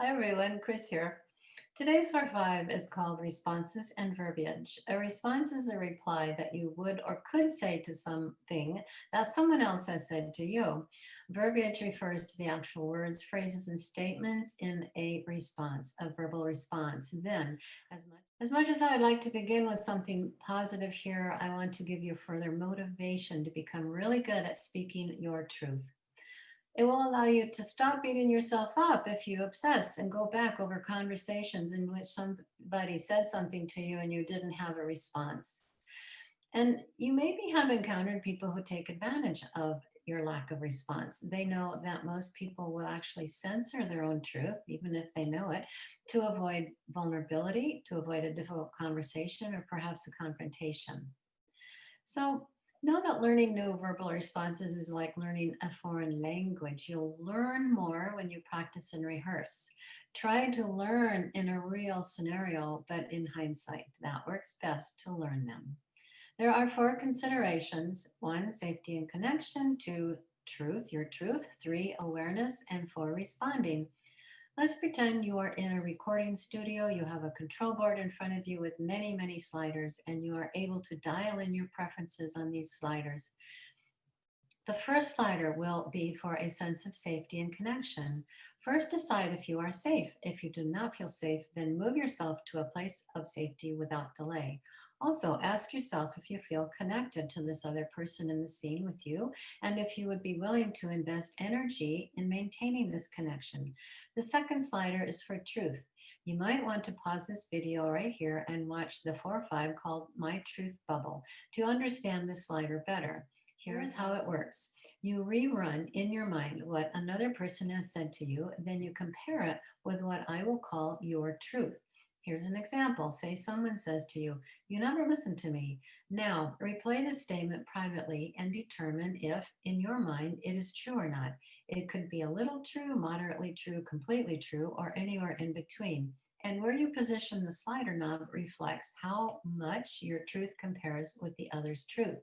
Hi everyone, Chris here. Today's part 5 is called Responses and Verbiage. A response is a reply that you would or could say to something that someone else has said to you. Verbiage refers to the actual words, phrases, and statements in a response, a verbal response. Then, as much as I would like to begin with something positive here, I want to give you further motivation to become really good at speaking your truth. It will allow you to stop beating yourself up if you obsess and go back over conversations in which somebody said something to you and you didn't have a response. And you maybe have encountered people who take advantage of your lack of response. They know that most people will actually censor their own truth, even if they know it, to avoid vulnerability, to avoid a difficult conversation, or perhaps a confrontation. So, know that learning new verbal responses is like learning a foreign language. You'll learn more when you practice and rehearse. Try to learn in a real scenario, but in hindsight, that works best to learn them. There are 4 considerations: 1, safety and connection; 2, truth, your truth; 3, awareness; and 4, responding. Let's pretend you are in a recording studio. You have a control board in front of you with many, many sliders, and you are able to dial in your preferences on these sliders. The first slider will be for a sense of safety and connection. First, decide if you are safe. If you do not feel safe, then move yourself to a place of safety without delay. Also, ask yourself if you feel connected to this other person in the scene with you, and if you would be willing to invest energy in maintaining this connection. The second slider is for truth. You might want to pause this video right here and watch the 4 or 5 called My Truth Bubble to understand this slider better. Here's how it works. You rerun in your mind what another person has said to you, then you compare it with what I will call your truth. Here's an example. Say someone says to you, "You never listen to me." Now, replay this statement privately and determine if, in your mind, it is true or not. It could be a little true, moderately true, completely true, or anywhere in between. And where you position the slider knob reflects how much your truth compares with the other's truth.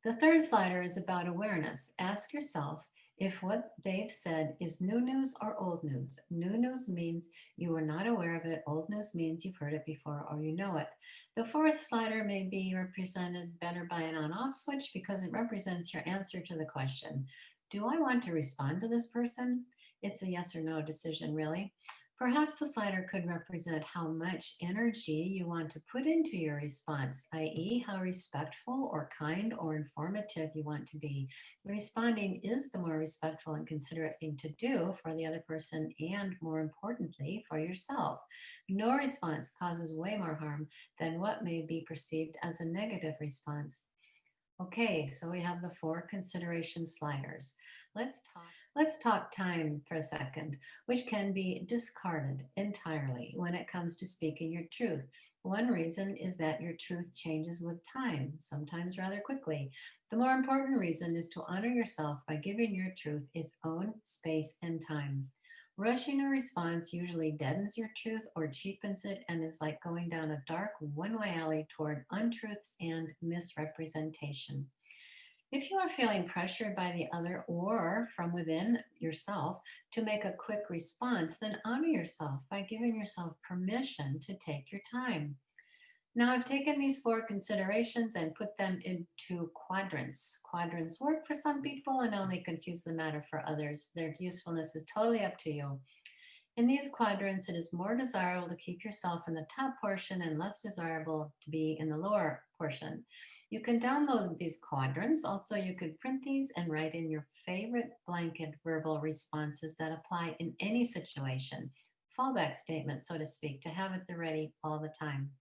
The third slider is about awareness. Ask yourself if what they've said is new news or old news. New news means you were not aware of it. Old news means you've heard it before or you know it. The fourth slider may be represented better by an on off switch because it represents your answer to the question: do I want to respond to this person? It's a yes or no decision, really. Perhaps the slider could represent how much energy you want to put into your response, i.e., how respectful or kind or informative you want to be. Responding is the more respectful and considerate thing to do for the other person and, more importantly, for yourself. No response causes way more harm than what may be perceived as a negative response. Okay, so we have the 4 consideration sliders. Let's talk. Let's talk time for a second, which can be discarded entirely when it comes to speaking your truth. One reason is that your truth changes with time, sometimes rather quickly. The more important reason is to honor yourself by giving your truth its own space and time. Rushing a response usually deadens your truth or cheapens it and is like going down a dark one way alley toward untruths and misrepresentation. If you are feeling pressured by the other or from within yourself to make a quick response, then honor yourself by giving yourself permission to take your time. Now, I've taken these 4 considerations and put them into quadrants. Quadrants work for some people and only confuse the matter for others. Their usefulness is totally up to you. In these quadrants, it is more desirable to keep yourself in the top portion and less desirable to be in the lower portion. You can download these quadrants. Also, you could print these and write in your favorite blanket verbal responses that apply in any situation. Fallback statement, so to speak, to have at the ready all the time.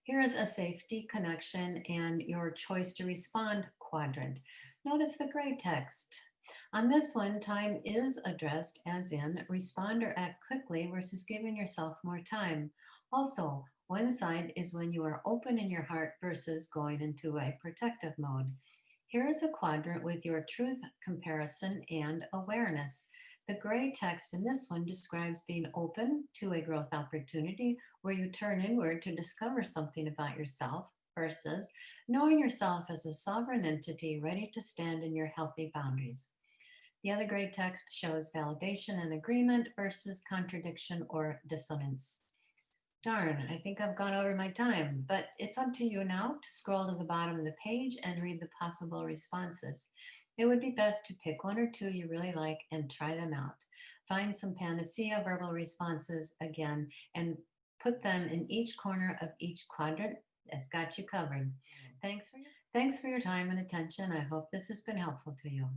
Here's a safety, connection, and your choice to respond quadrant. Notice the gray text. On this one, time is addressed as in respond or act quickly versus giving yourself more time. Also, one side is when you are open in your heart versus going into a protective mode. Here is a quadrant with your truth, comparison, and awareness. The gray text in this one describes being open to a growth opportunity where you turn inward to discover something about yourself versus knowing yourself as a sovereign entity ready to stand in your healthy boundaries. The other gray text shows validation and agreement versus contradiction or dissonance. Darn, I think I've gone over my time, but it's up to you now to scroll to the bottom of the page and read the possible responses. It would be best to pick one or two you really like and try them out. Find some panacea verbal responses again and put them in each corner of each quadrant. That's got you covered. Thanks for your time and attention. I hope this has been helpful to you.